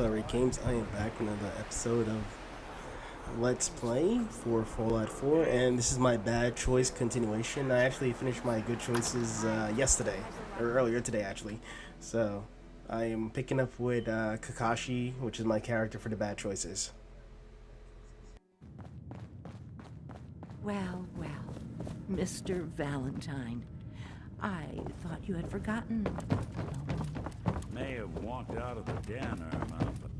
Accelerate Games. I am back with another episode of Let's Play for Fallout 4, and this is my bad choice continuation. I actually finished my good choices yesterday, or earlier today actually. So I am picking up with Kakashi, which is my character for the bad choices. Well, Mr. Valentine, I thought you had forgotten. May have walked out of the den, Irma, but...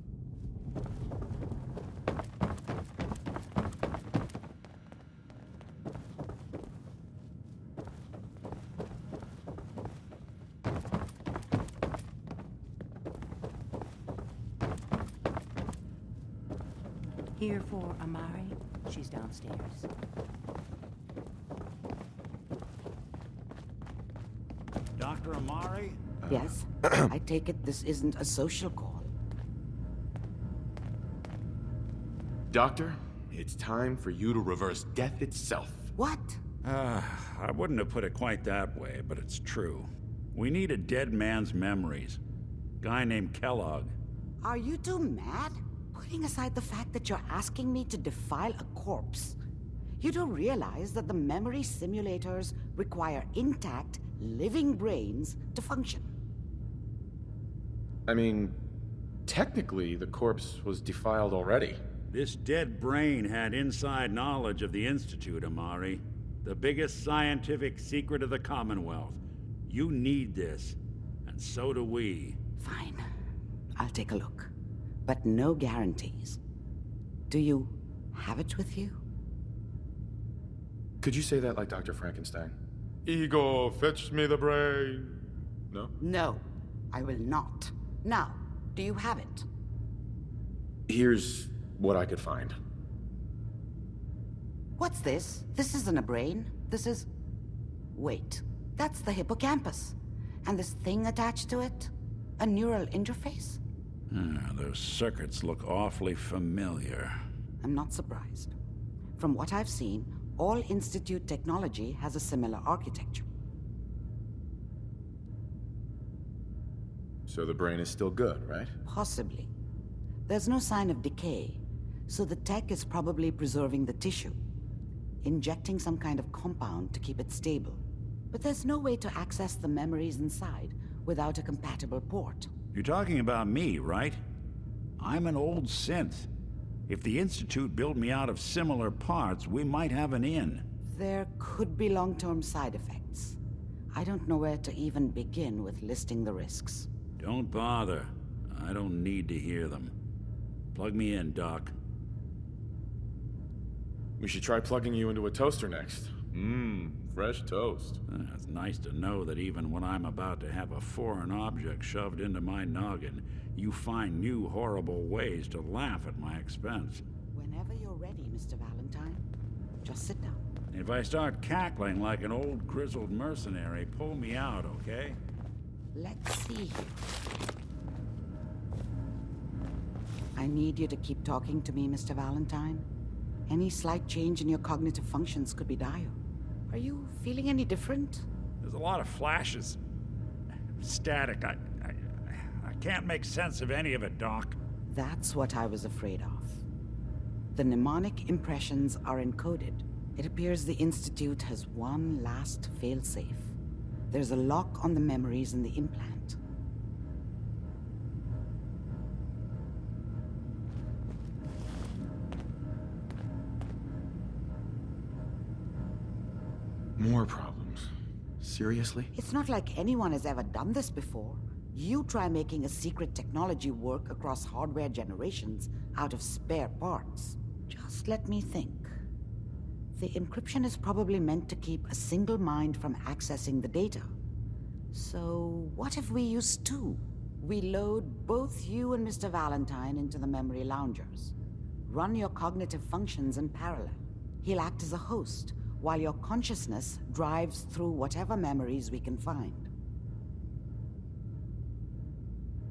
Here for Amari. She's downstairs. Dr. Amari? Yes? I take it this isn't a social call. Doctor, it's time for you to reverse death itself. What? I wouldn't have put it quite that way, but it's true. We need a dead man's memories. Guy named Kellog. Are you two mad? Putting aside the fact that you're asking me to defile a corpse, you do realize that the memory simulators require intact, living brains to function. I mean, technically, the corpse was defiled already. This dead brain had inside knowledge of the Institute, Amari. The biggest scientific secret of the Commonwealth. You need this, and so do we. Fine. I'll take a look. But no guarantees. Do you have it with you? Could you say that like Dr. Frankenstein? Ego, fetch me the brain. No? No, I will not. Now, do you have it? Here's what I could find. What's this? This isn't a brain. This is... Wait, that's the hippocampus. And this thing attached to it? A neural interface? Those circuits look awfully familiar. I'm not surprised. From what I've seen, all Institute technology has a similar architecture. So the brain is still good, right? Possibly. There's no sign of decay, so the tech is probably preserving the tissue, injecting some kind of compound to keep it stable. But there's no way to access the memories inside without a compatible port. You're talking about me, right? I'm an old synth. If the Institute built me out of similar parts, we might have an in. There could be long-term side effects. I don't know where to even begin with listing the risks. Don't bother. I don't need to hear them. Plug me in, Doc. We should try plugging you into a toaster next. Fresh toast. It's nice to know that even when I'm about to have a foreign object shoved into my noggin, you find new horrible ways to laugh at my expense. Whenever you're ready, Mr. Valentine, just sit down. If I start cackling like an old grizzled mercenary, pull me out, okay? Let's see here. I need you to keep talking to me, Mr. Valentine. Any slight change in your cognitive functions could be dire. Are you feeling any different? There's a lot of flashes. Static. I can't make sense of any of it, Doc. That's what I was afraid of. The mnemonic impressions are encoded. It appears the Institute has one last failsafe. There's a lock on the memories in the implant. More problems. Seriously? It's not like anyone has ever done this before. You try making a secret technology work across hardware generations out of spare parts. Just let me think. The encryption is probably meant to keep a single mind from accessing the data. So what if we use two? We load both you and Mr. Valentine into the memory loungers. Run your cognitive functions in parallel. He'll act as a host, while your consciousness drives through whatever memories we can find.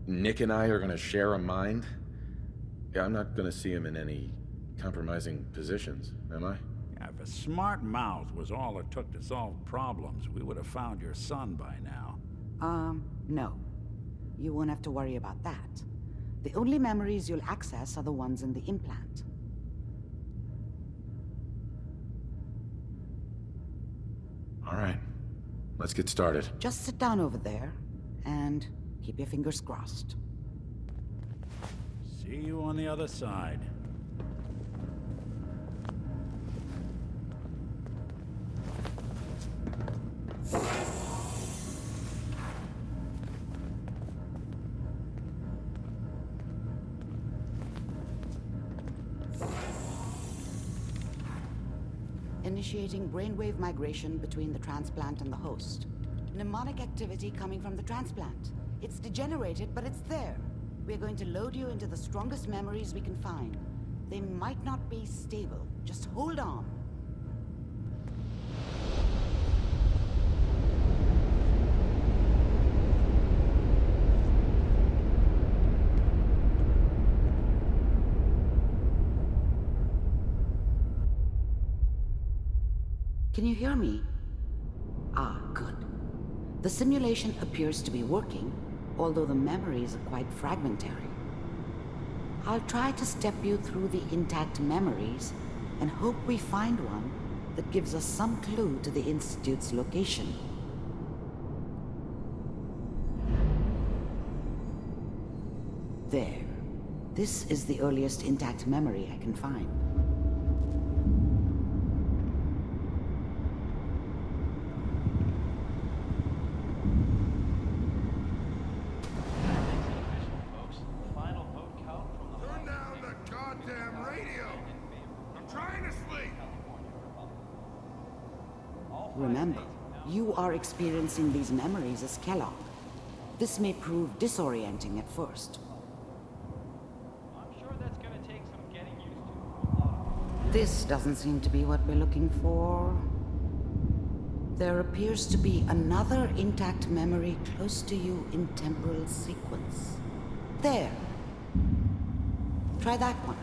Nick and I are gonna share a mind? Yeah, I'm not gonna see him in any compromising positions, am I? If a smart mouth was all it took to solve problems, we would have found your son by now. No. You won't have to worry about that. The only memories you'll access are the ones in the implant. All right. Let's get started. Just sit down over there and keep your fingers crossed. See you on the other side. Initiating brainwave migration between the transplant and the host. Mnemonic activity coming from the transplant. It's degenerated, but it's there. We're going to load you into the strongest memories we can find. They might not be stable. Just hold on. Can you hear me? Ah, good. The simulation appears to be working, although the memories are quite fragmentary. I'll try to step you through the intact memories and hope we find one that gives us some clue to the Institute's location. There. This is the earliest intact memory I can find. Remember, you are experiencing these memories as Kellog. This may prove disorienting at first. I'm sure that's gonna take some getting used to. This doesn't seem to be what we're looking for. There appears to be another intact memory close to you in temporal sequence. There. Try that one.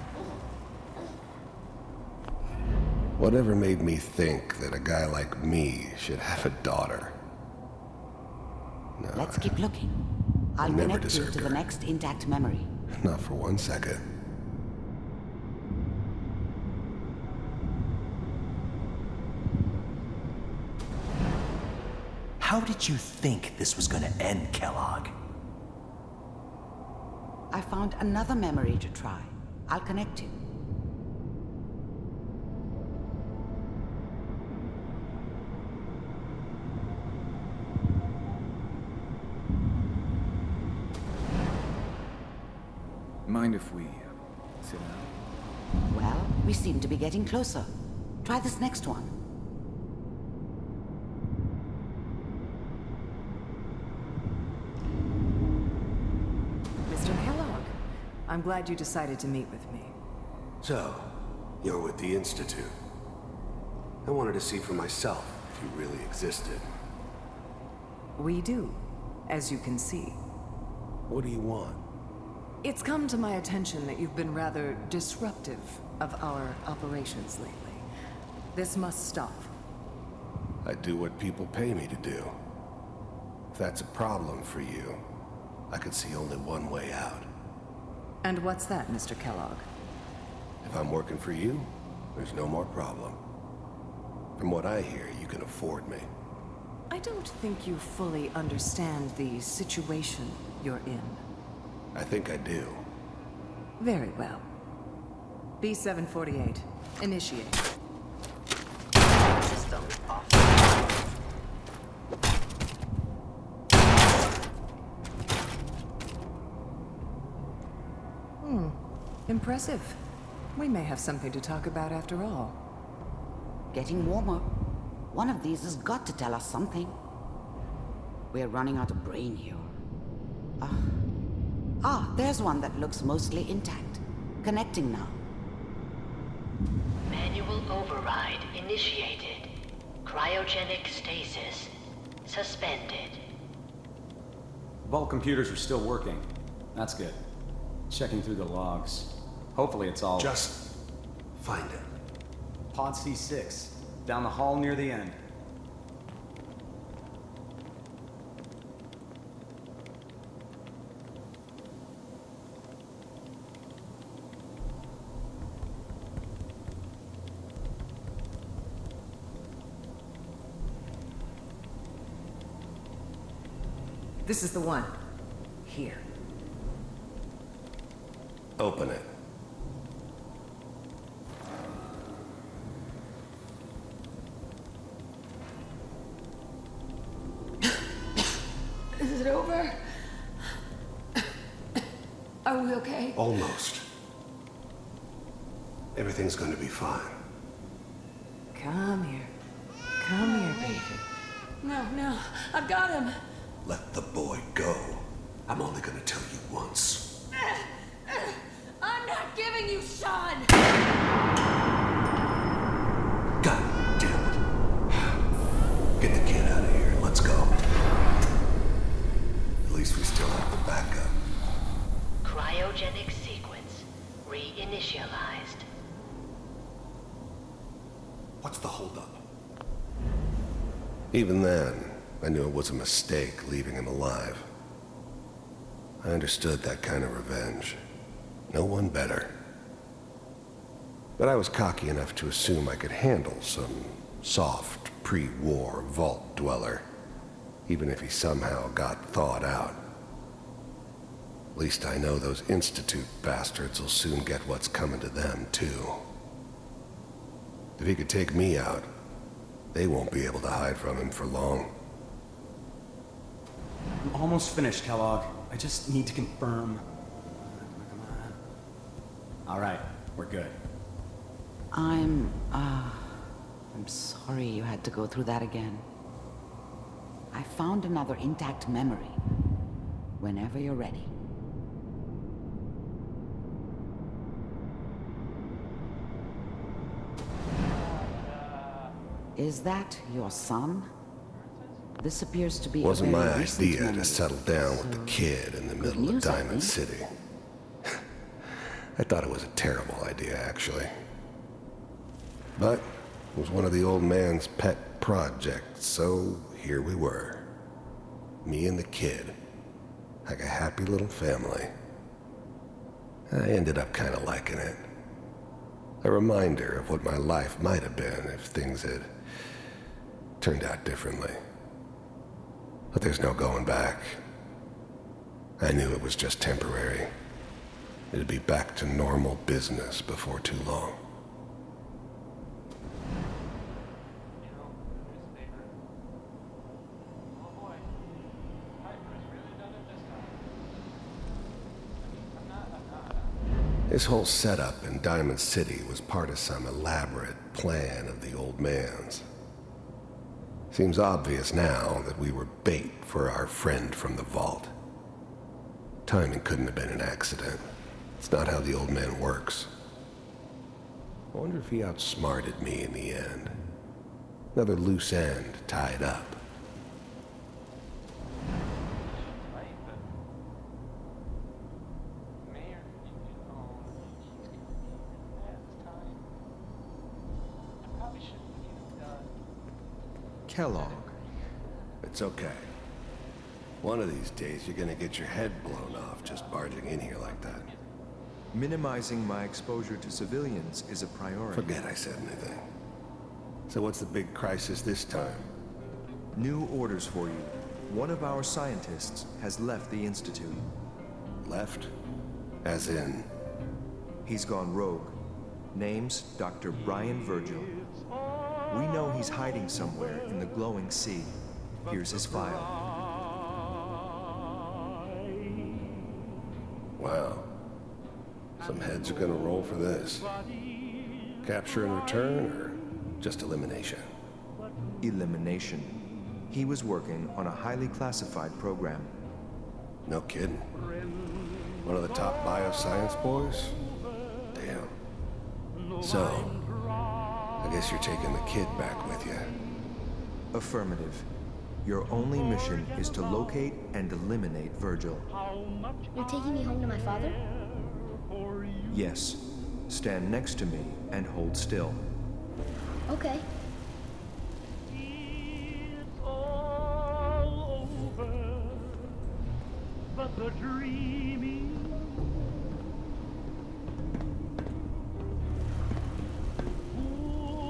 Whatever made me think that a guy like me should have a daughter? No, Let's keep looking. I'll never connect you deserved to the her. next intact memory. not for 1 second. How did you think this was gonna end, Kellog? I found another memory to try. I'll connect you. Mind if we sit down? Well, we seem to be getting closer. Try this next one. Mr. Kellogg, I'm glad you decided to meet with me. So, you're with the Institute. I wanted to see for myself if you really existed. We do, as you can see. What do you want? It's come to my attention that you've been rather disruptive of our operations lately. This must stop. I do what people pay me to do. If that's a problem for you, I could see only one way out. And what's that, Mr. Kellogg? If I'm working for you, there's no more problem. From what I hear, you can afford me. I don't think you fully understand the situation you're in. I think I do. Very well. B-748, initiate. System off. Impressive. We may have something to talk about after all. Getting warmer. One of these has got to tell us something. We're running out of brain here. There's one that looks mostly intact. Connecting now. Manual override initiated. Cryogenic stasis suspended. Vault computers are still working. That's good. Checking through the logs. Hopefully it's all... Just find it. Pod C6. Down the hall near the end. This is the one. Here. Open it. Is it over? Are we okay? Almost. Everything's going to be fine. Come here. Come here, baby. No, I've got him. Let the boy go. I'm only going to tell you once. I'm not giving you Sean! God damn it. Get the kid out of here. Let's go. At least we still have the backup. Cryogenic sequence reinitialized. What's the holdup? Even then, I knew it was a mistake leaving him alive. I understood that kind of revenge. No one better. But I was cocky enough to assume I could handle some soft, pre-war vault dweller, even if he somehow got thawed out. At least I know those Institute bastards will soon get what's coming to them, too. If he could take me out, they won't be able to hide from him for long. I'm almost finished, Kellogg. I just need to confirm. Come on. All right, we're good. I'm sorry you had to go through that again. I found another intact memory. Whenever you're ready. Is that your son? This appears to be Wasn't a very my recent idea memory. to settle down with the kid in the middle of news, I Diamond think. City. I thought it was a terrible idea, actually. But it was one of the old man's pet projects, so here we were. Me and the kid. Like a happy little family. I ended up kind of liking it. A reminder of what my life might have been if things had turned out differently. But there's no going back. I knew it was just temporary. It'd be back to normal business before too long. This whole setup in Diamond City was part of some elaborate plan of the old man's. Seems obvious now that we were bait for our friend from the vault. Timing couldn't have been an accident. It's not how the old man works. I wonder if he outsmarted me in the end. Another loose end tied up. Kellog. It's okay. One of these days you're gonna get your head blown off just barging in here like that. Minimizing my exposure to civilians is a priority. Forget I said anything. So what's the big crisis this time? New orders for you. One of our scientists has left the Institute. Left? As in? He's gone rogue. Name's Dr. Brian Virgil. We know he's hiding somewhere in the glowing sea. Here's his file. Wow. Some heads are gonna roll for this. Capture and return, or just elimination? Elimination. He was working on a highly classified program. No kidding. One of the top bioscience boys? Damn. So, I guess you're taking the kid back with you. Affirmative. Your only mission is to locate and eliminate Virgil. You're taking me home to my father? Yes. Stand next to me and hold still. Okay.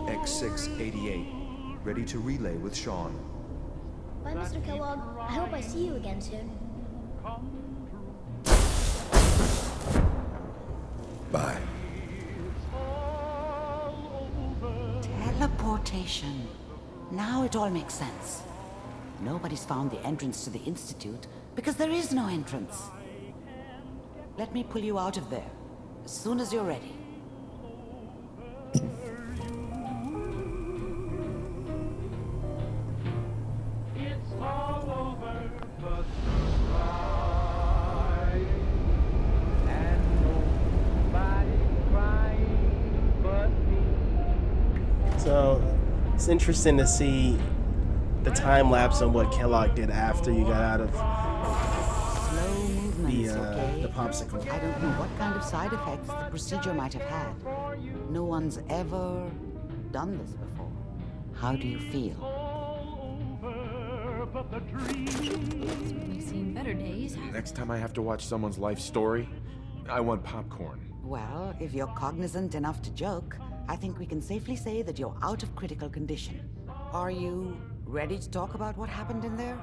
X688. Ready to relay with Sean. Bye, Mr. Kellogg. I hope I see you again soon. Bye. Teleportation. Now it all makes sense. Nobody's found the entrance to the Institute because there is no entrance. Let me pull you out of there as soon as you're ready. So it's interesting to see the time lapse on what Kellogg did after you got out of Slow movements, okay? the popsicle. I don't know what kind of side effects the procedure might have had. No one's ever done this before. How do you feel? We've seen better days. Next time I have to watch someone's life story, I want popcorn. Well, if you're cognizant enough to joke, I think we can safely say that you're out of critical condition. Are you ready to talk about what happened in there?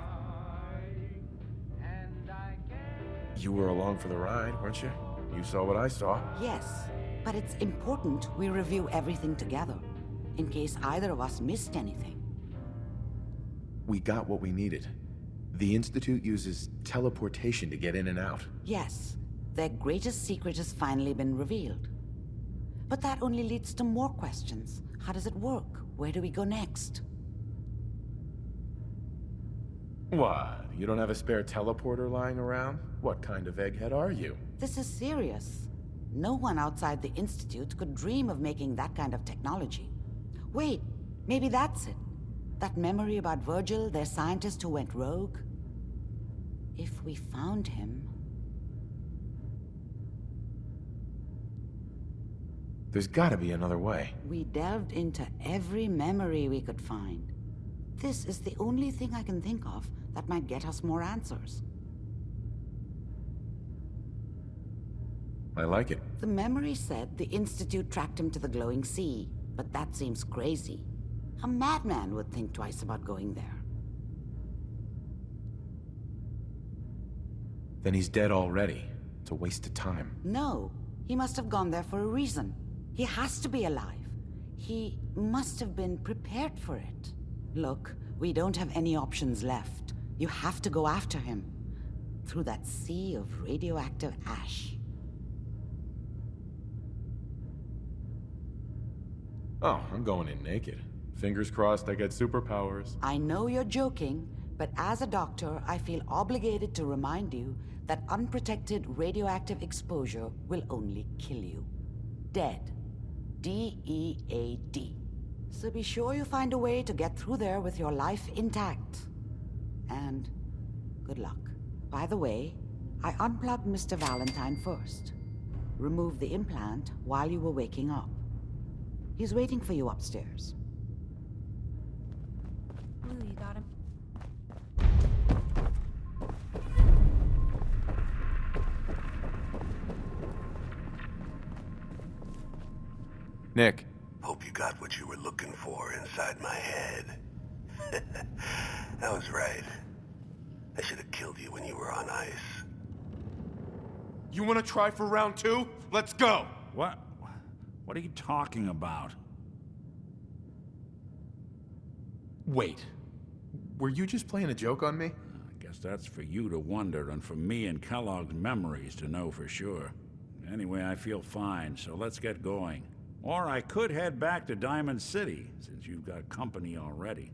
You were along for the ride, weren't you? You saw what I saw. Yes, but it's important we review everything together, in case either of us missed anything. We got what we needed. The Institute uses teleportation to get in and out. Yes, their greatest secret has finally been revealed. But that only leads to more questions. How does it work? Where do we go next? What? You don't have a spare teleporter lying around? What kind of egghead are you? This is serious. No one outside the Institute could dream of making that kind of technology. Wait, maybe that's it. That memory about Virgil, their scientist who went rogue? If we found him... There's gotta be another way. We delved into every memory we could find. This is the only thing I can think of that might get us more answers. I like it. The memory said the Institute tracked him to the glowing sea, but that seems crazy. A madman would think twice about going there. Then he's dead already. It's a waste of time. No, he must have gone there for a reason. He has to be alive. He must have been prepared for it. Look, we don't have any options left. You have to go after him. Through that sea of radioactive ash. Oh, I'm going in naked. Fingers crossed I get superpowers. I know you're joking, but as a doctor, I feel obligated to remind you that unprotected radioactive exposure will only kill you. Dead. D-E-A-D. So be sure you find a way to get through there with your life intact. And good luck. By the way, I unplugged Mr. Valentine first. Removed the implant while you were waking up. He's waiting for you upstairs. Blue, you got him? Nick. Hope you got what you were looking for inside my head. I was right. I should have killed you when you were on ice. You want to try for round 2? Let's go! What? What are you talking about? Wait. Were you just playing a joke on me? I guess that's for you to wonder, and for me and Kellogg's memories to know for sure. Anyway, I feel fine, so let's get going. Or I could head back to Diamond City, since you've got company already.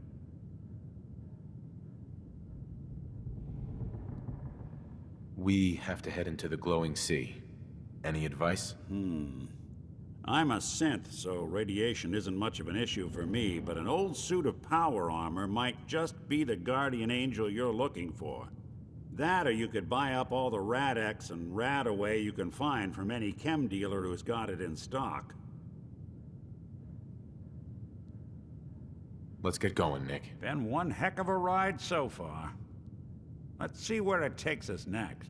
We have to head into the glowing sea. Any advice? I'm a synth, so radiation isn't much of an issue for me, but an old suit of power armor might just be the guardian angel you're looking for. That, or you could buy up all the Rad-X and Rad-Away you can find from any chem dealer who's got it in stock. Let's get going, Nick. Been one heck of a ride so far. Let's see where it takes us next.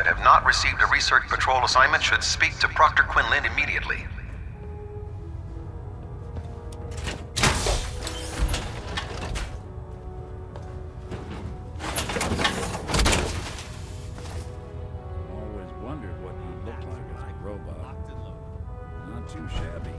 that have not received a research patrol assignment should speak to Proctor Quinlan immediately. Always wondered what he'd look like as a robot. Not too shabby.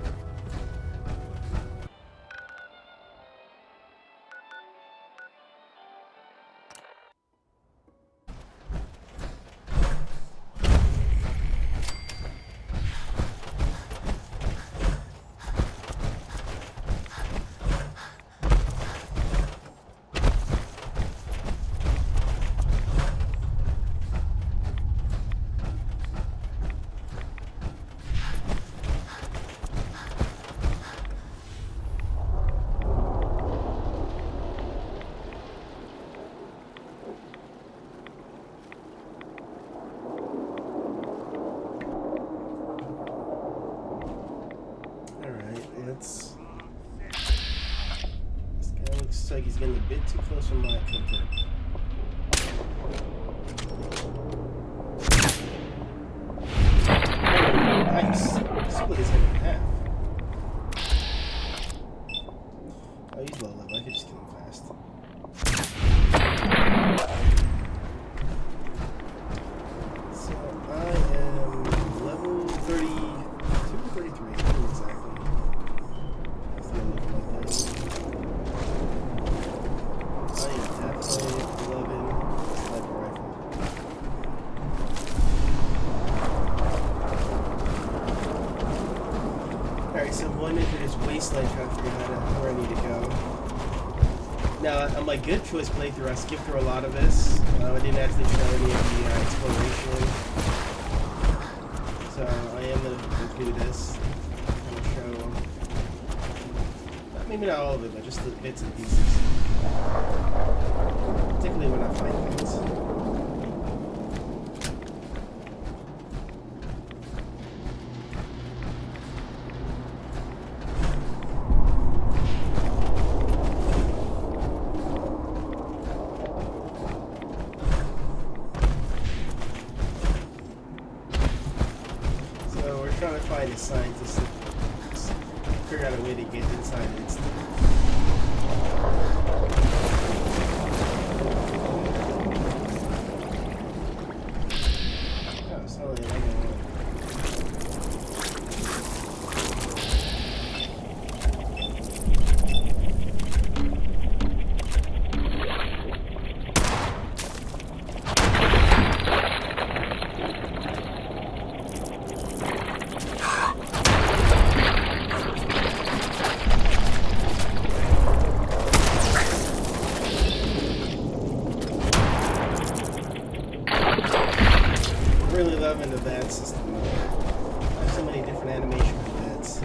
This guy looks like he's getting a bit too close for my comfort. Nice. Split his head in half. Oh, he's low level. I could just kill him fast. So I am level 32, 33, exactly. That's the look like that. I am definitely 11 sniper rifle. Alright, so one into this wasteland trying to figure out where I need to go. Now, on my good choice playthrough, I skipped through a lot of this. I didn't actually show any of the exploration. So I am going to go through this. I'm going to show, maybe not all of it, but just the bits and pieces. Particularly when I find things. Trying to find a scientist to figure out a way to get inside it. Oh, sorry, I don't know. Really loving the bat system. I have so many different animation for bats.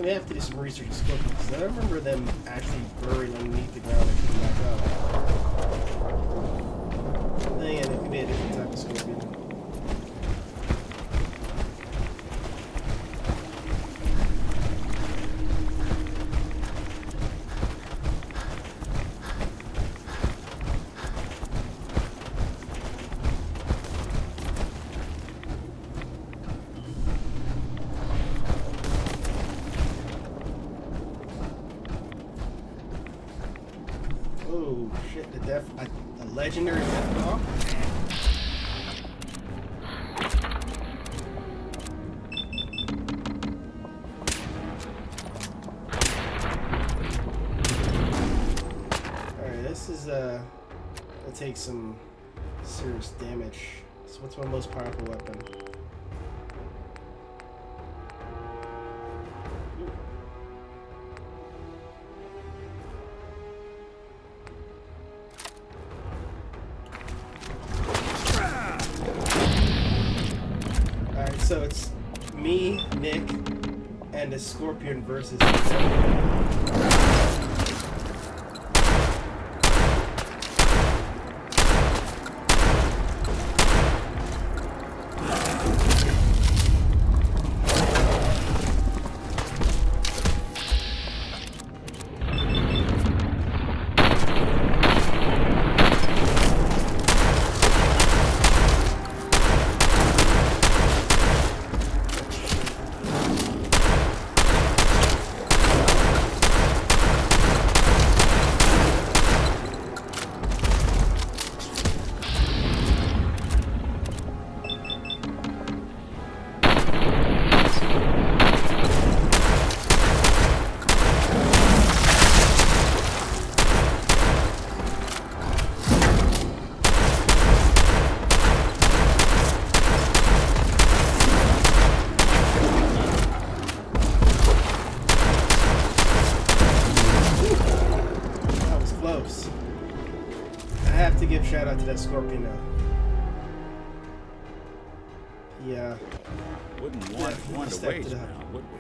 We have to do some research because I remember them actually buried underneath the ground and coming back up. Then again, it could be a different type of scorpion. a legendary Deathclaw. Alright, this is it'll take some serious damage. So what's my most powerful weapon? Alright, so it's me, Nick, and a Scorpion versus shout out to that Scorpion now. Yeah. Wouldn't want one to waste now, would we?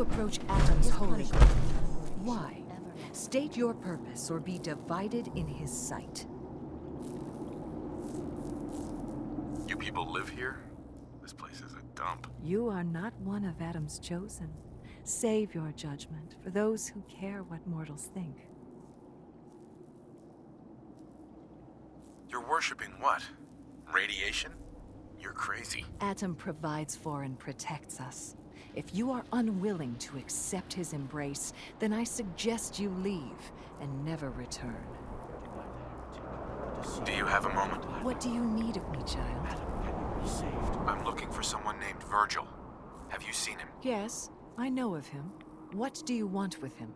Approach Adam's holy ground. Why? State your purpose or be divided in his sight. You people live here? This place is a dump. You are not one of Adam's chosen. Save your judgment for those who care what mortals think. You're worshipping what? Radiation? You're crazy. Adam provides for and protects us. If you are unwilling to accept his embrace, then I suggest you leave and never return. Do you have a moment? What do you need of me, child? I'm looking for someone named Virgil. Have you seen him? Yes, I know of him. What do you want with him?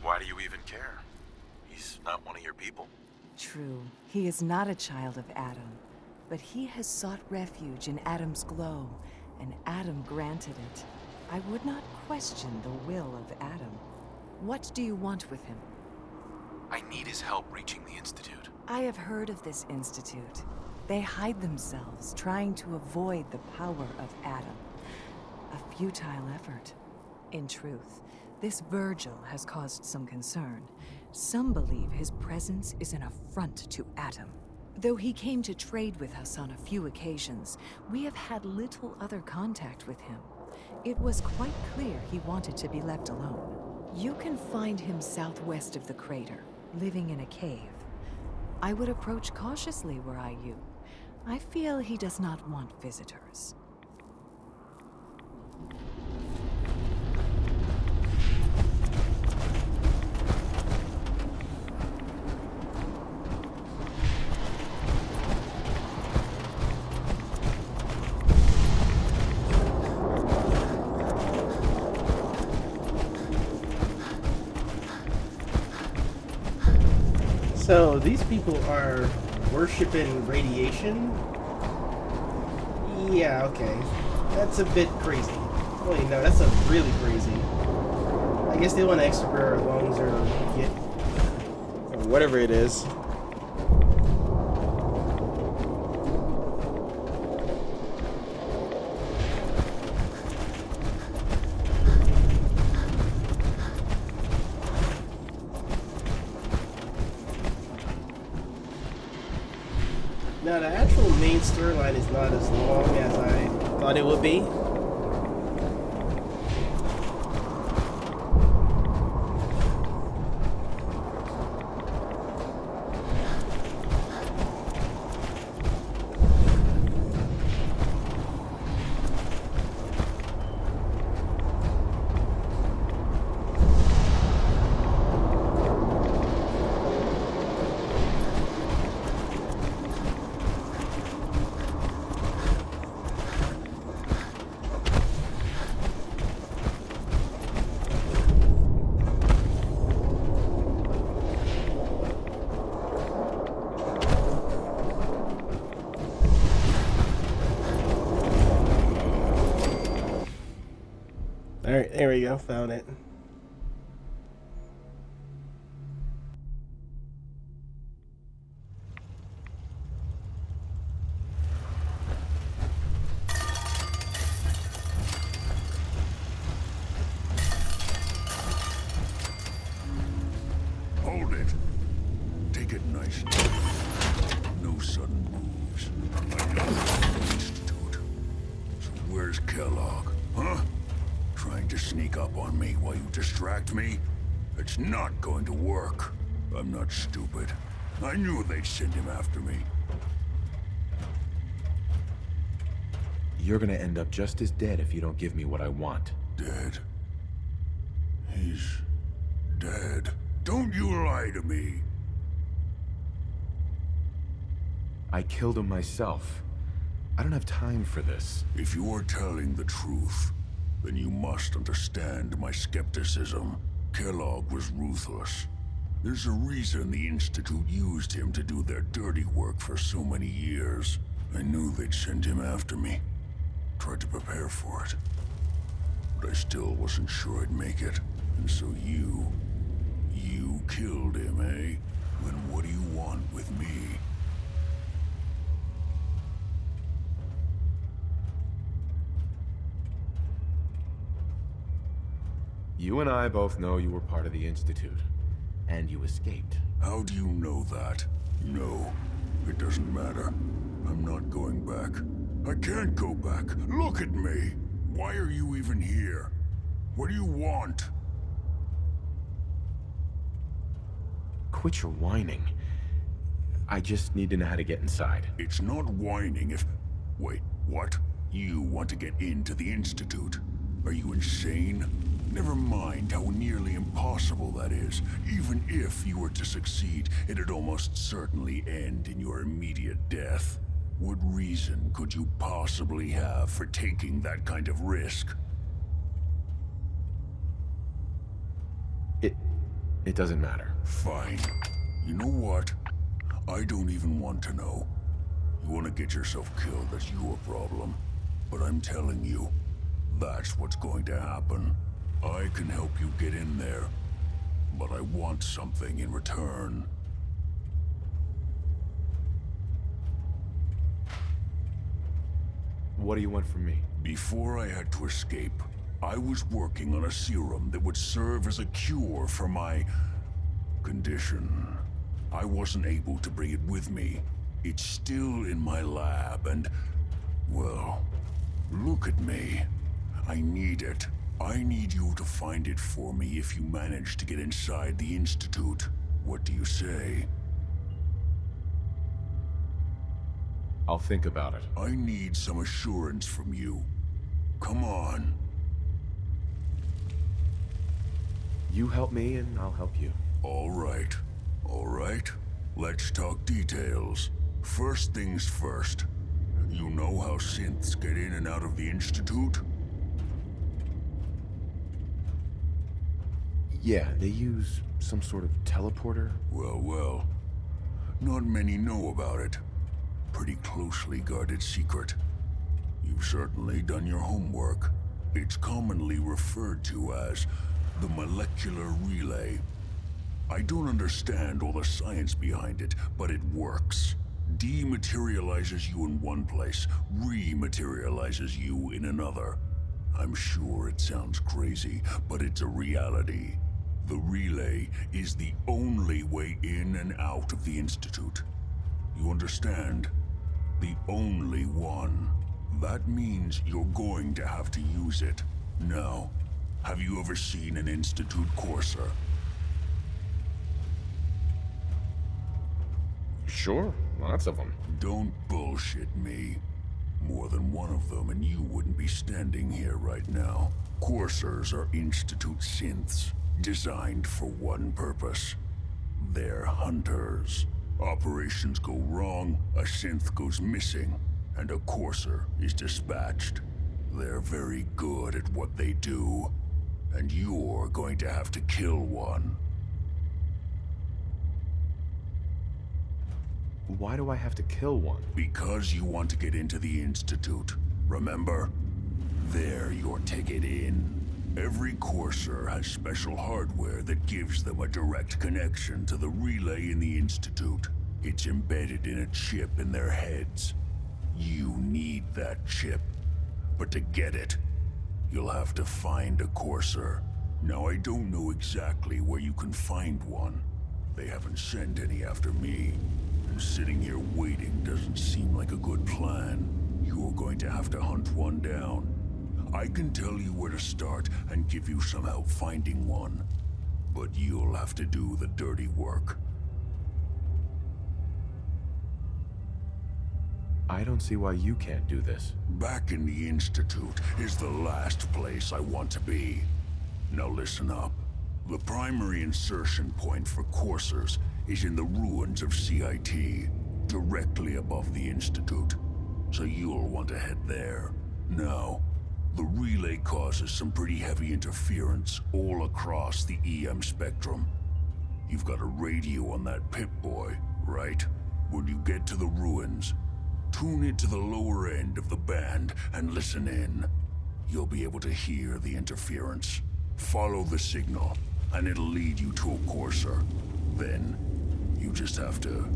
Why do you even care? He's not one of your people. True, he is not a child of Adam, but he has sought refuge in Adam's glow, and Adam granted it. I would not question the will of Adam. What do you want with him? I need his help reaching the Institute. I have heard of this Institute. They hide themselves, trying to avoid the power of Adam. A futile effort. In truth, this Virgil has caused some concern. Some believe his presence is an affront to Adam. Though he came to trade with us on a few occasions, we have had little other contact with him. It was quite clear he wanted to be left alone. You can find him southwest of the crater, living in a cave. I would approach cautiously were I you. I feel he does not want visitors. So these people are worshiping radiation? Yeah, okay. That's a bit crazy. Wait, no, that's a really crazy. I guess they want extra lungs or get or whatever it is. Now, the actual main storyline is not as long as I thought it would be. Alright, there we go, found it. Hold it. Take it nice and slow. No sudden moves. I know the Institute. So where's Kellogg? Huh? Trying to sneak up on me while you distract me? It's not going to work. I'm not stupid. I knew they'd send him after me. You're gonna end up just as dead if you don't give me what I want. Dead? He's dead. Don't you lie to me. I killed him myself. I don't have time for this. If you are telling the truth, then you must understand my skepticism. Kellogg was ruthless. There's a reason the Institute used him to do their dirty work for so many years. I knew they'd send him after me. Tried to prepare for it. But I still wasn't sure I'd make it. And so you killed him, eh? Then what do you want with me? You and I both know you were part of the Institute. And you escaped. How do you know that? No, it doesn't matter. I'm not going back. I can't go back. Look at me. Why are you even here? What do you want? Quit your whining. I just need to know how to get inside. It's not whining if... Wait, what? You want to get into the Institute? Are you insane? Never mind how nearly impossible that is. Even if you were to succeed, it'd almost certainly end in your immediate death. What reason could you possibly have for taking that kind of risk? It doesn't matter. Fine. You know what? I don't even want to know. You want to get yourself killed, that's your problem. But I'm telling you, that's what's going to happen. I can help you get in there, but I want something in return. What do you want from me? Before I had to escape, I was working on a serum that would serve as a cure for my condition. I wasn't able to bring it with me. It's still in my lab and, well, look at me. I need it. I need you to find it for me if you manage to get inside the Institute. What do you say? I'll think about it. I need some assurance from you. Come on. You help me and I'll help you. All right. All right. Let's talk details. First things first. You know how synths get in and out of the Institute? Yeah, they use some sort of teleporter. Well. Not many know about it. Pretty closely guarded secret. You've certainly done your homework. It's commonly referred to as the molecular relay. I don't understand all the science behind it, but it works. Dematerializes you in one place, rematerializes you in another. I'm sure it sounds crazy, but it's a reality. The relay is the only way in and out of the Institute. You understand? The only one. That means you're going to have to use it. Now, have you ever seen an Institute Courser? Sure, lots of them. Don't bullshit me. More than one of them, and you wouldn't be standing here right now. Coursers are Institute synths, designed for one purpose. They're hunters. Operations go wrong, a synth goes missing, and a Courser is dispatched. They're very good at what they do, and you're going to have to kill one. Why do I have to kill one? Because you want to get into the Institute, remember? They're your ticket in. Every Courser has special hardware that gives them a direct connection to the relay in the Institute. It's embedded in a chip in their heads. You need that chip. But to get it, you'll have to find a Courser. Now, I don't know exactly where you can find one. They haven't sent any after me. And sitting here waiting doesn't seem like a good plan. You're going to have to hunt one down. I can tell you where to start and give you some help finding one. But you'll have to do the dirty work. I don't see why you can't do this. Back in the Institute is the last place I want to be. Now listen up. The primary insertion point for Coursers is in the ruins of CIT, directly above the Institute. So you'll want to head there. Now, the relay causes some pretty heavy interference all across the EM spectrum. You've got a radio on that Pip-Boy, right? When you get to the ruins, tune it to the lower end of the band and listen in. You'll be able to hear the interference. Follow the signal, and it'll lead you to a Courser. Then, you just have to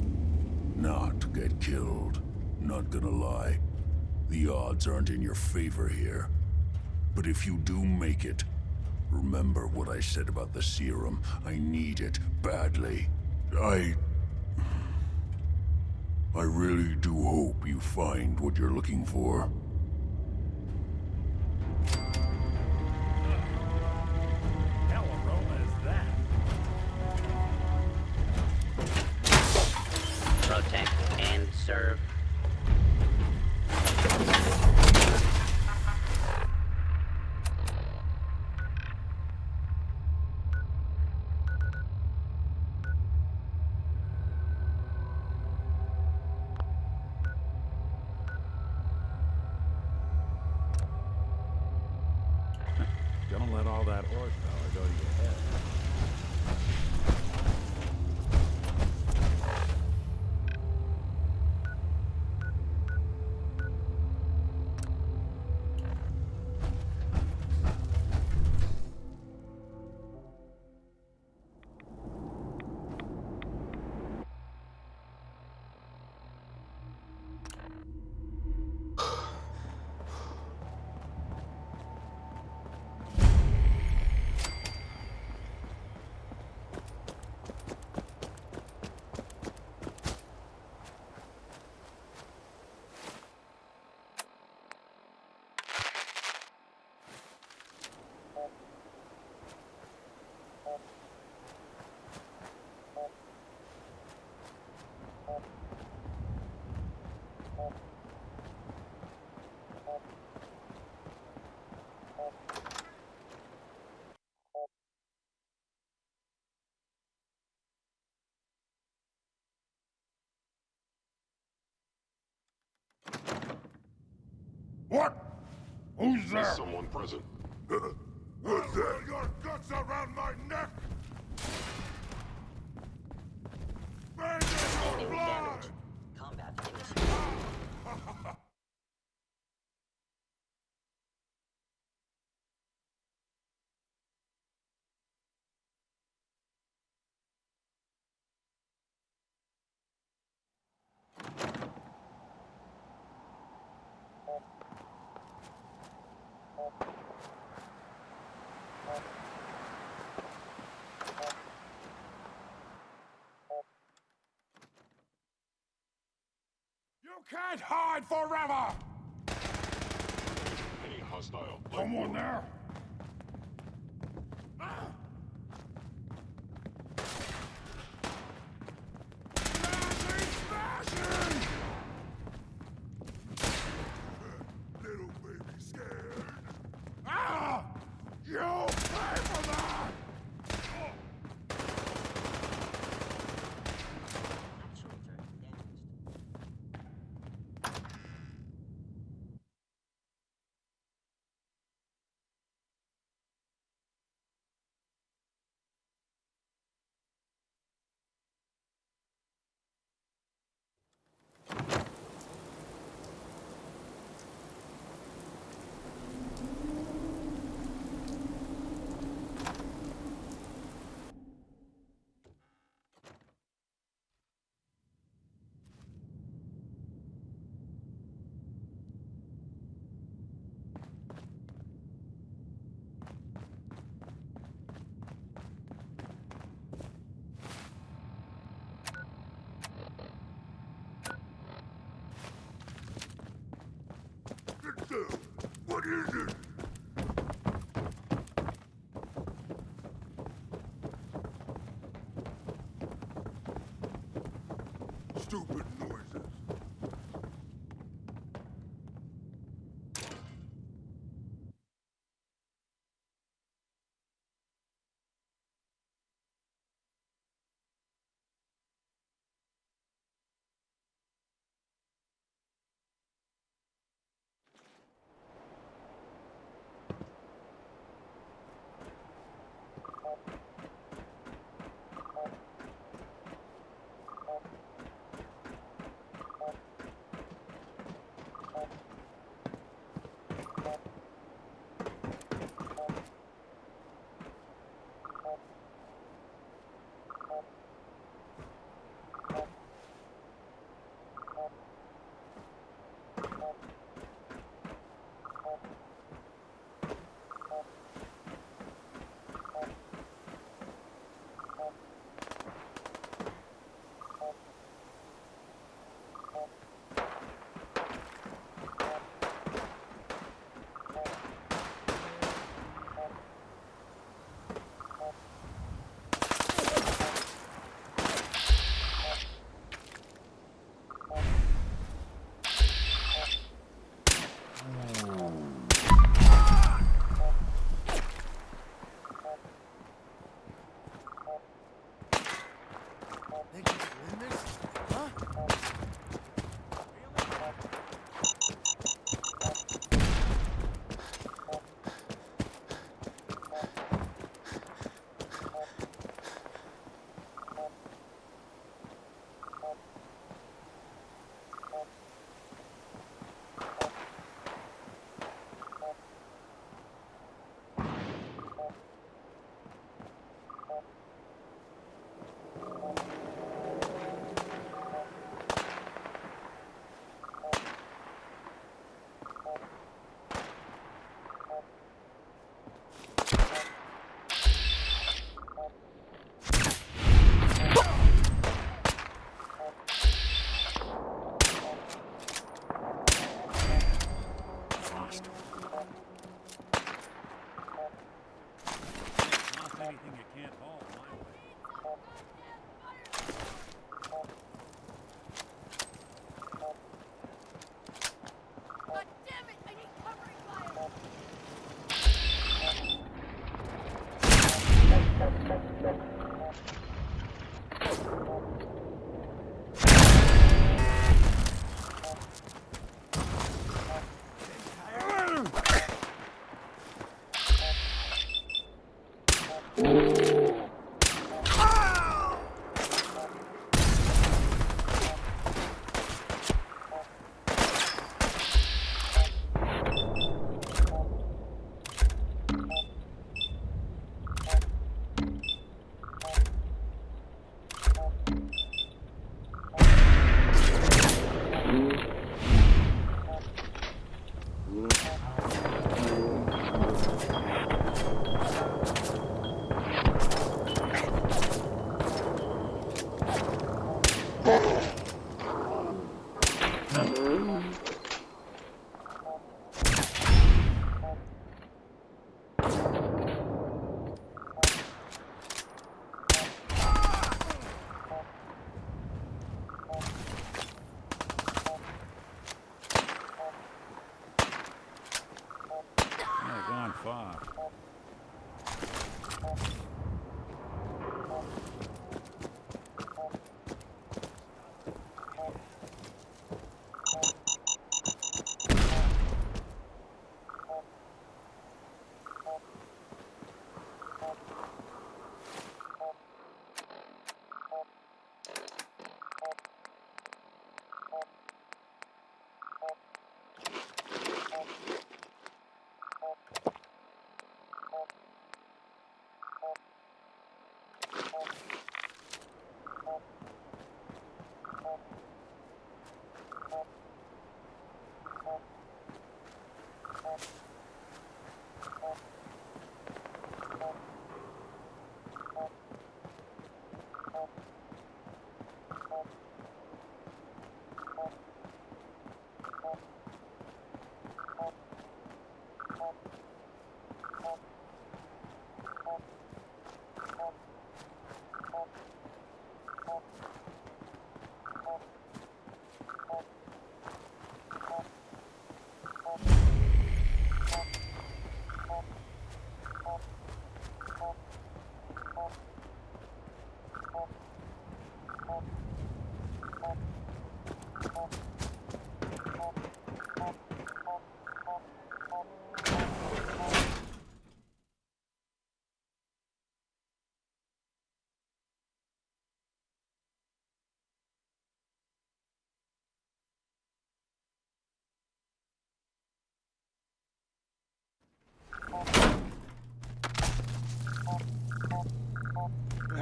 not get killed. Not gonna lie, the odds aren't in your favor here. But if you do make it, remember what I said about the serum. I need it badly. I really do hope you find what you're looking for. Hell aroma is that? Protect and serve. Don't let all that horsepower go to your head. What? Who's there? Is someone present? What's that? Your guts around my neck! Warning damage. Combat initiated. can't hide forever! Any hostile? Someone there? Smashing! Little baby scared. Ah! You'll pay for that! What is it? Stupid noises.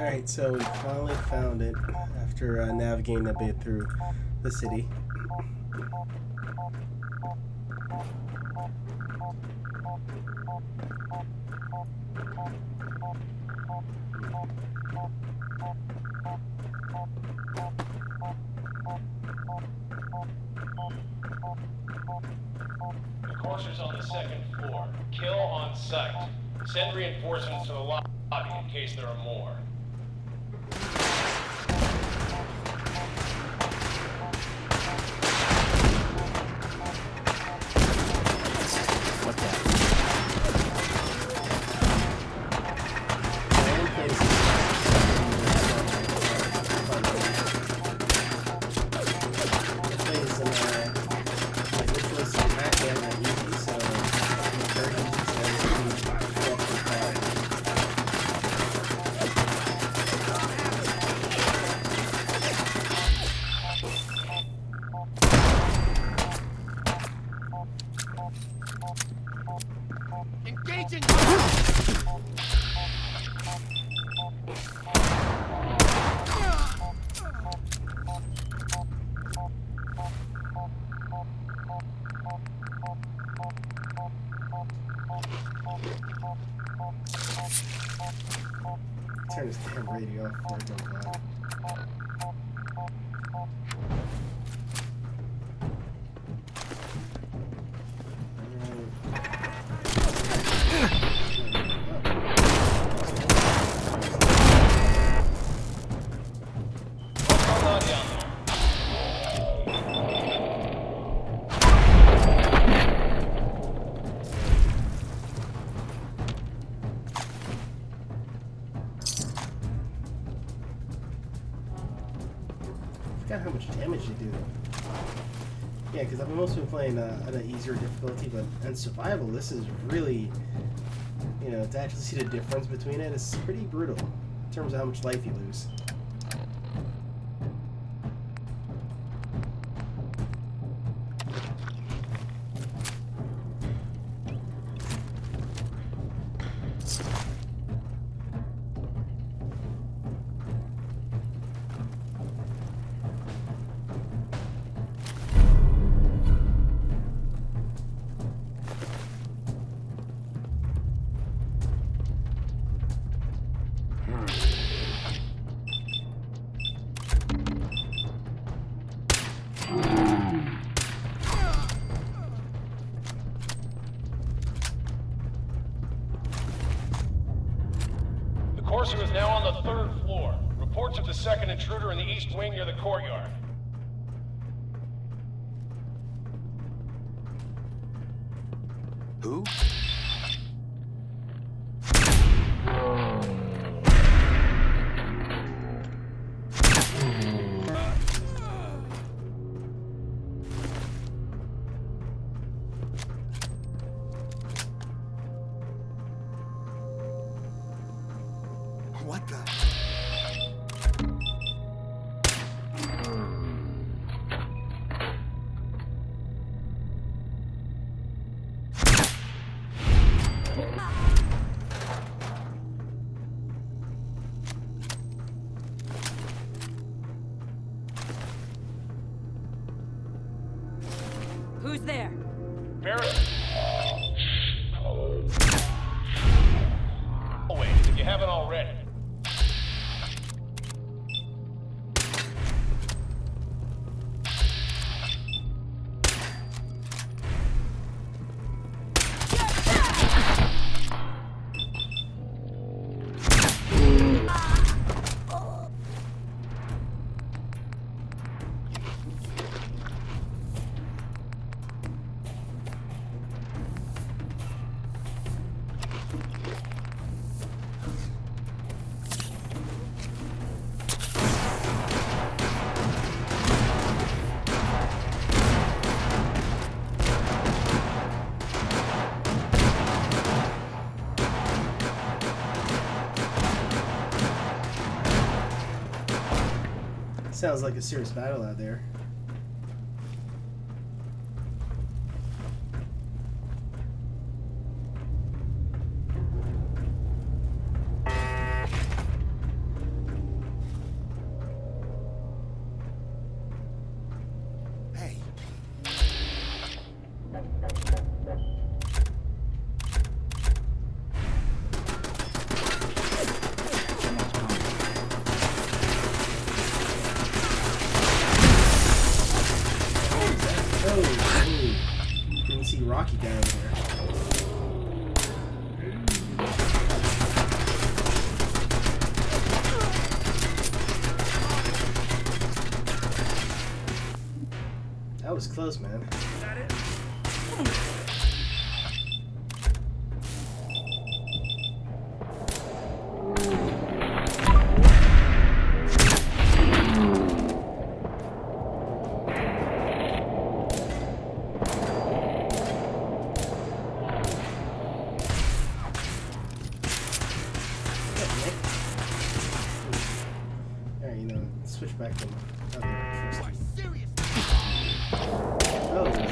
Alright, so we finally found it after navigating a bit through the city. The courser's on the second floor. Kill on sight. Send reinforcements to the lobby in case there are more. Engaging! Turn this damn radio off before I go live. I forgot how much damage you do. Yeah, because I've mostly been playing at an easier difficulty, but in survival, this is really, you know, to actually see the difference between it is pretty brutal in terms of how much life you lose. The courser is now on the third floor. Reports of the second intruder in the east wing near the courtyard. Who? What the? Who's there? Barrett. Oh, wait, if you haven't already. Sounds like a serious battle out there. Didn't see Rocky guy over there. That was close, man. Alright, you know, switch back to my other first. Oh, got it.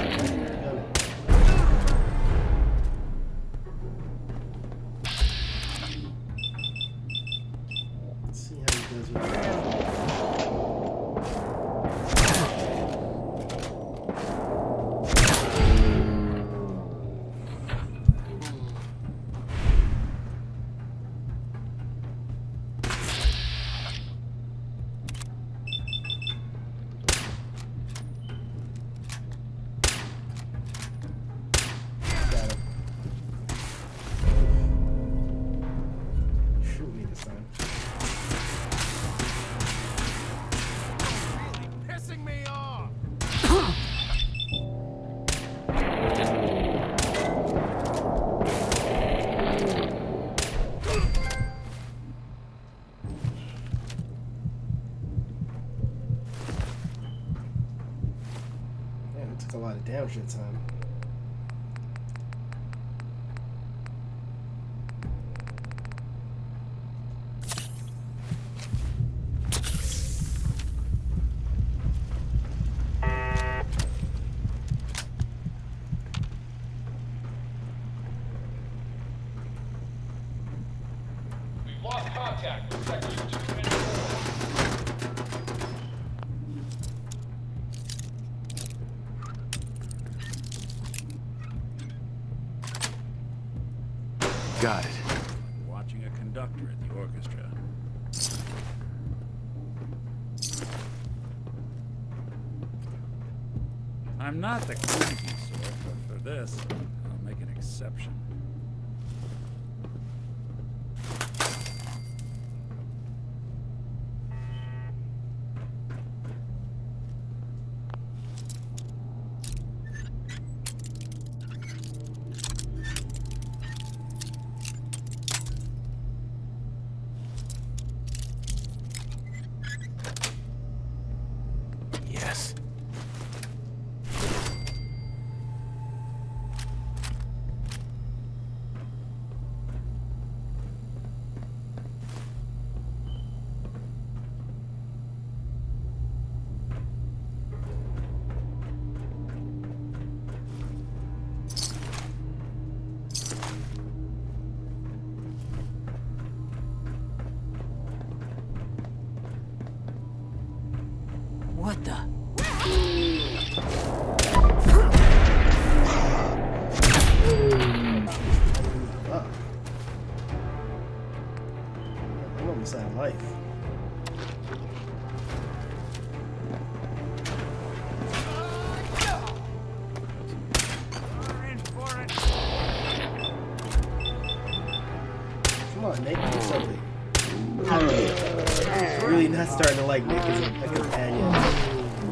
Let's see how he does with that. Shoot me this time. Pissing me off. Man, it took a lot of damage that time. We've lost contact with Sector 224. Got it. Watching a conductor at the orchestra. I'm not the crazy sort, but for this, I'll make an exception. Yes. What the? Fuck. I'm almost out of life. Come on, Nick, do something. Really not starting to like Nick as a companion.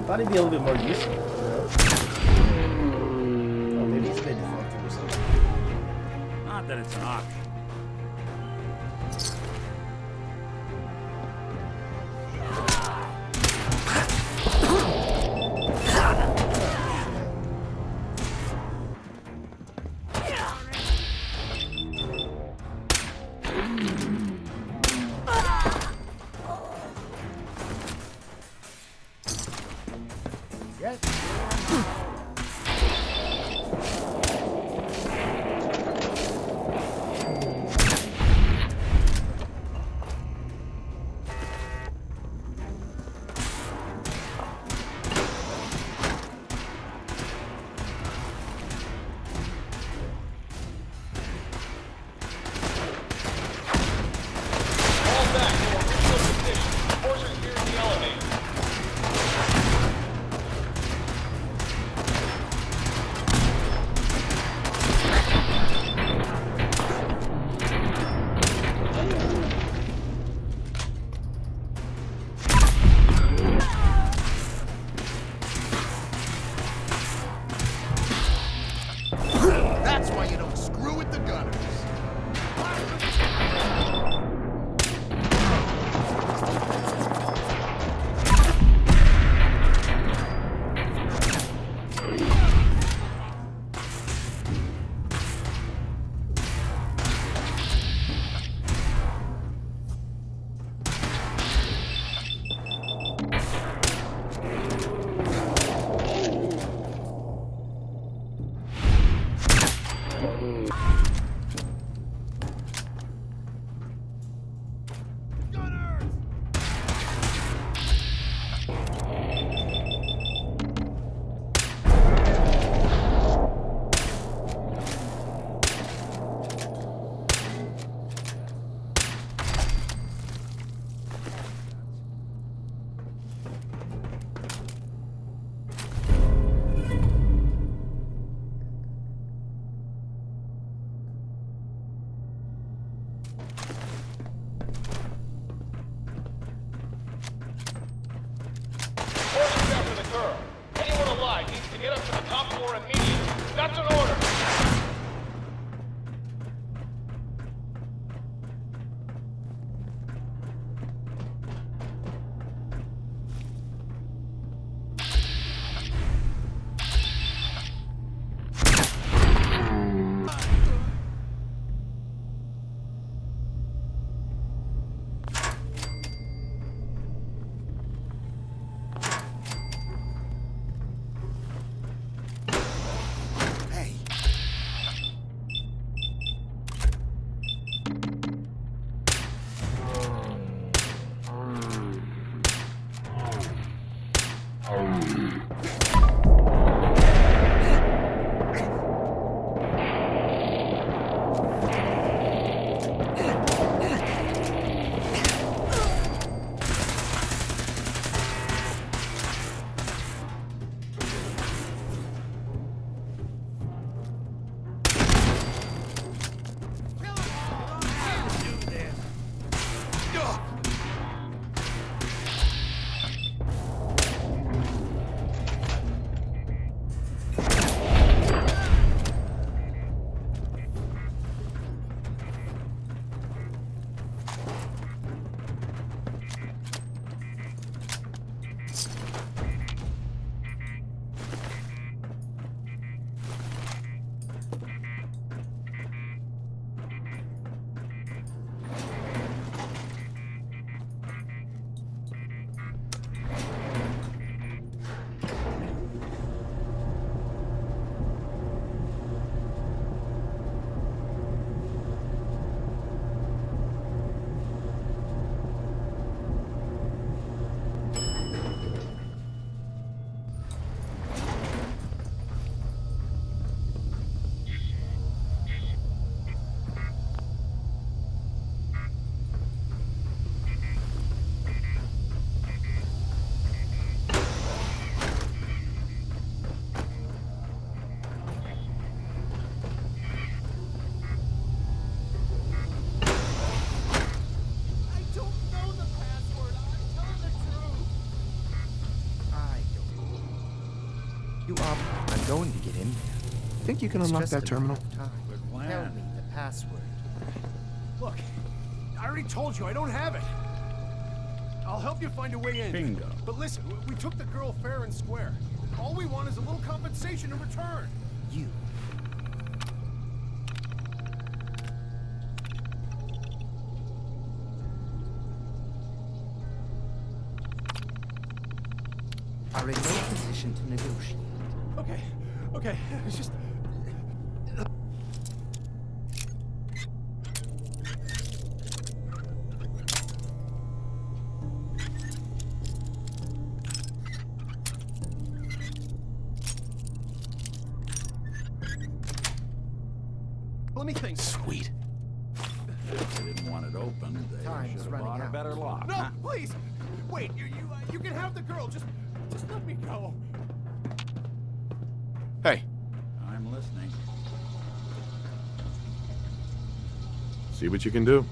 Thought he'd be a little bit more useful, you know? Oh, maybe he's a bit deflective or something. Not that it's an option. I'm going to get in there. Think you can unlock that terminal? Tell me the password. Look, I already told you I don't have it. I'll help you find a way in. Bingo. But listen, we took the girl fair and square. All we want is a little compensation in return. You. Are in no position to negotiate. Okay, it's just... Let me think. Sweet. If they didn't want it open, they should have bought a better lock. No, huh? please! Wait, you can have the girl, just let me go. Hey. I'm listening. See what you can do.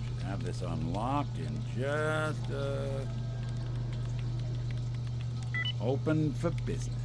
Should have this unlocked in just open for business.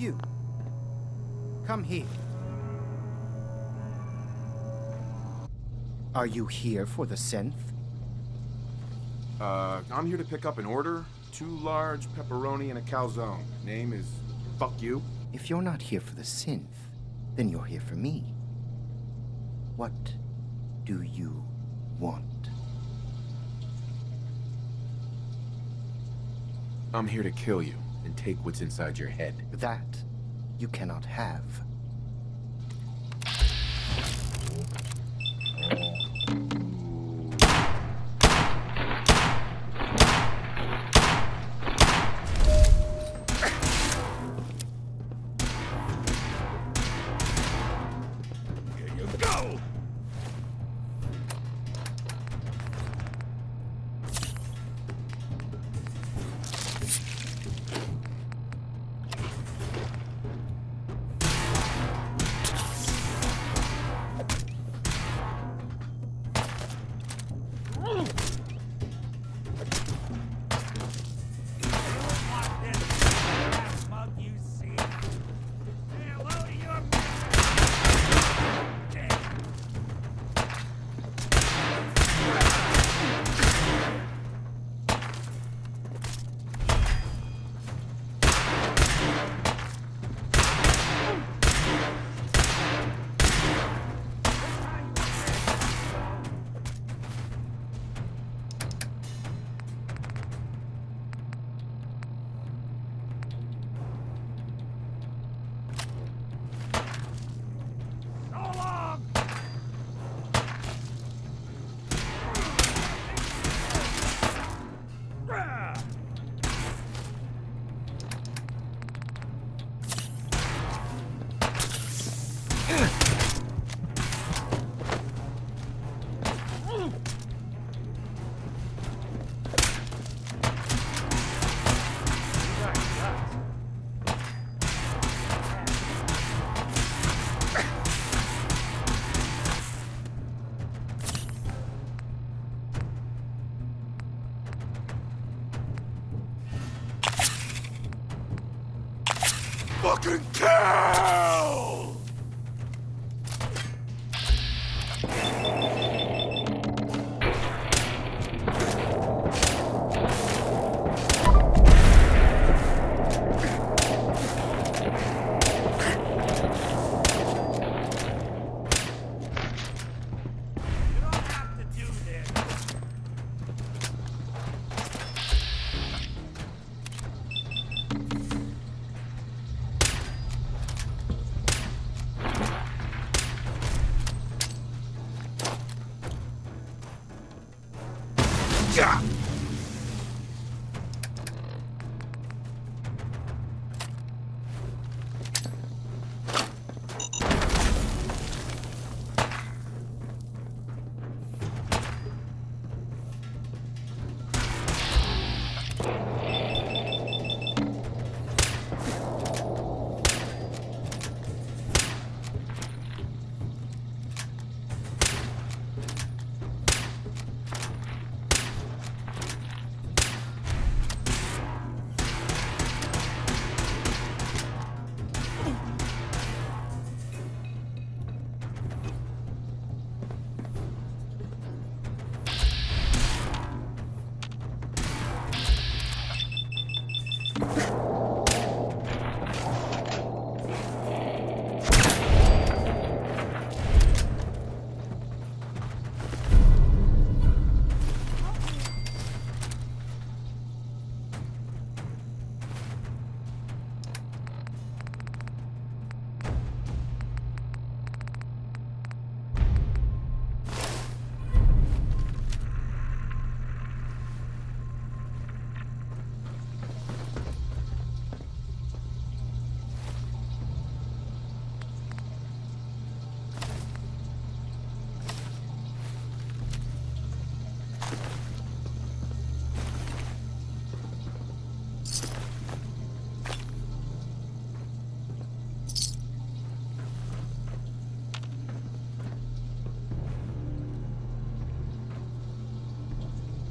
You. Come here. Are you here for the synth? I'm here to pick up an order. 2 large pepperoni and a calzone. Name is Fuck You. If you're not here for the synth, then you're here for me. What do you want? I'm here to kill you and take what's inside your head. That you cannot have. Fucking kill!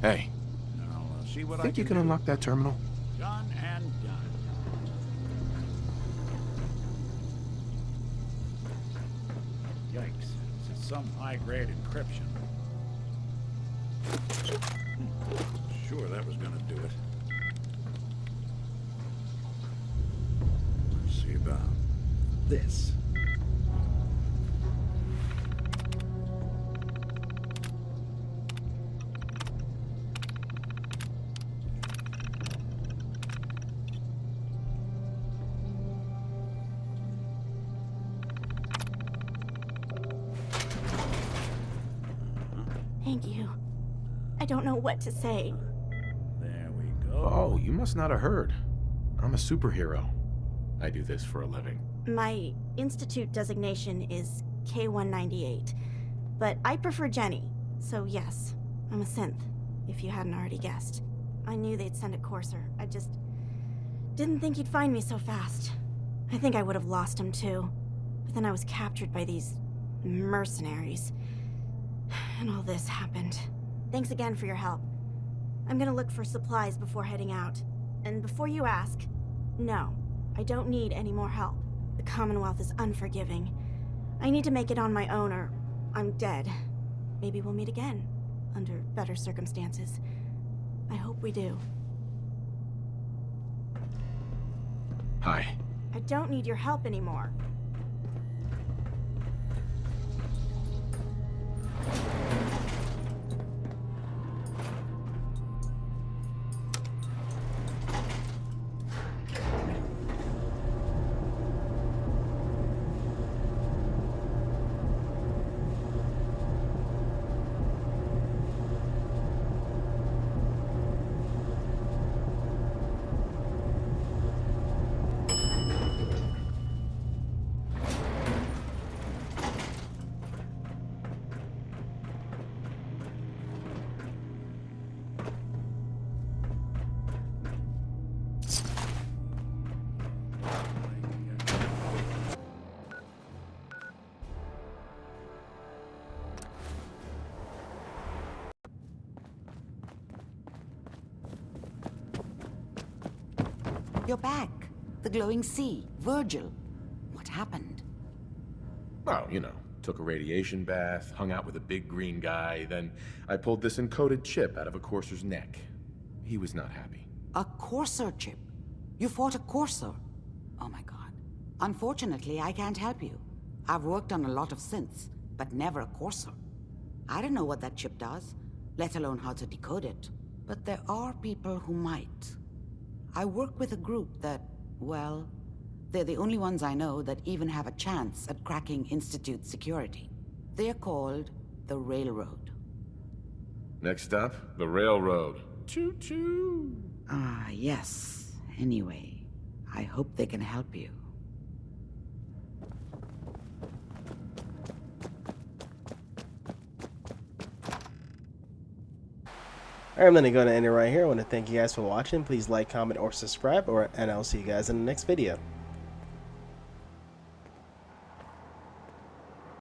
Hey, See what I think you can do. unlock that terminal? Done and done. Yikes. This is some high-grade encryption. Sure, that was gonna do it. Let's see about this. Thank you. I don't know what to say. There we go. Oh, you must not have heard. I'm a superhero. I do this for a living. My institute designation is K-198, but I prefer Jenny, so yes, I'm a synth, if you hadn't already guessed. I knew they'd send a courser. I just didn't think he'd find me so fast. I think I would have lost him too, but then I was captured by these mercenaries. And all this happened. Thanks again for your help. I'm gonna look for supplies before heading out. And before you ask, no, I don't need any more help. The Commonwealth is unforgiving. I need to make it on my own or I'm dead. Maybe we'll meet again, under better circumstances. I hope we do. Hi. I don't need your help anymore. You're back. The glowing sea. Virgil. What happened? Oh, you know, took a radiation bath, hung out with a big green guy, then I pulled this encoded chip out of a courser's neck. He was not happy. A courser chip? You fought a courser? Oh my god. Unfortunately, I can't help you. I've worked on a lot of synths, but never a courser. I don't know what that chip does, let alone how to decode it. But there are people who might. I work with a group that, well, they're the only ones I know that even have a chance at cracking Institute security. They're called the Railroad. Next stop, the railroad. Choo-choo! Ah, yes. Anyway, I hope they can help you. Alright, I'm going to go and end it right here. I want to thank you guys for watching. Please like, comment, or subscribe, and I'll see you guys in the next video.